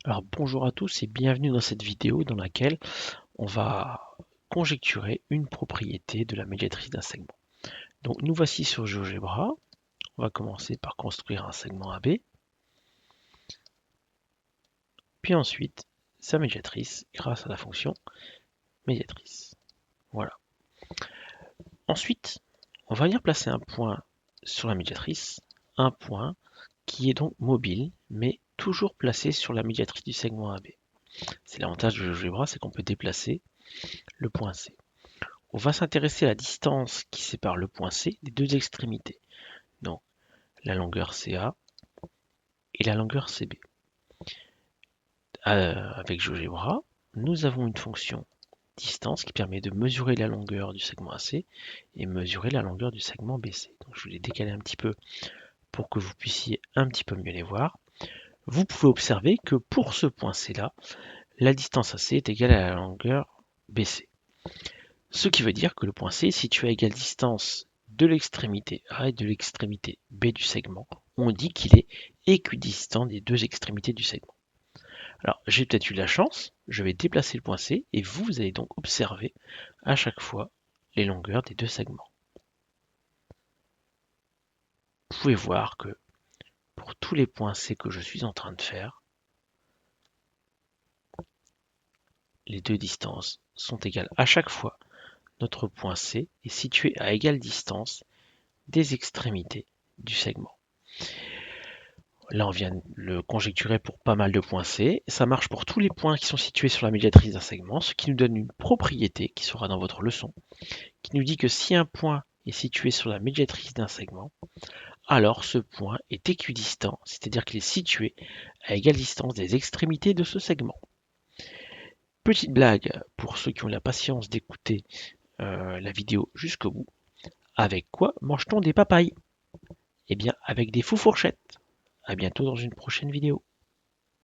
Alors bonjour à tous et bienvenue dans cette vidéo dans laquelle on va conjecturer une propriété de la médiatrice d'un segment. Donc nous voici sur GeoGebra. On va commencer par construire un segment AB, puis ensuite sa médiatrice grâce à la fonction médiatrice. Voilà. Ensuite, on va venir placer un point sur la médiatrice, un point qui est donc mobile, mais toujours placé sur la médiatrice du segment AB. C'est l'avantage de GeoGebra, c'est qu'on peut déplacer le point C. On va s'intéresser à la distance qui sépare le point C des deux extrémités, donc la longueur CA et la longueur CB. Avec GeoGebra, nous avons une fonction distance qui permet de mesurer la longueur du segment AC et mesurer la longueur du segment BC. Donc je vous l'ai décalé un petit peu pour que vous puissiez un petit peu mieux les voir. Vous pouvez observer que pour ce point C là, la distance AC est égale à la longueur BC. Ce qui veut dire que le point C est situé à égale distance de l'extrémité A et de l'extrémité B du segment. On dit qu'il est équidistant des deux extrémités du segment. Alors j'ai peut-être eu de la chance, je vais déplacer le point C et vous allez donc observer à chaque fois les longueurs des deux segments. Vous pouvez voir que pour tous les points C que je suis en train de faire, les deux distances sont égales. À chaque fois, notre point C est situé à égale distance des extrémités du segment. Là, on vient de le conjecturer pour pas mal de points C. Ça marche pour tous les points qui sont situés sur la médiatrice d'un segment, ce qui nous donne une propriété qui sera dans votre leçon, qui nous dit que si un point est situé sur la médiatrice d'un segment, alors ce point est équidistant, c'est-à-dire qu'il est situé à égale distance des extrémités de ce segment. Petite blague pour ceux qui ont la patience d'écouter la vidéo jusqu'au bout. Avec quoi mange-t-on des papayes? Eh bien, avec des fous fourchettes. À bientôt dans une prochaine vidéo.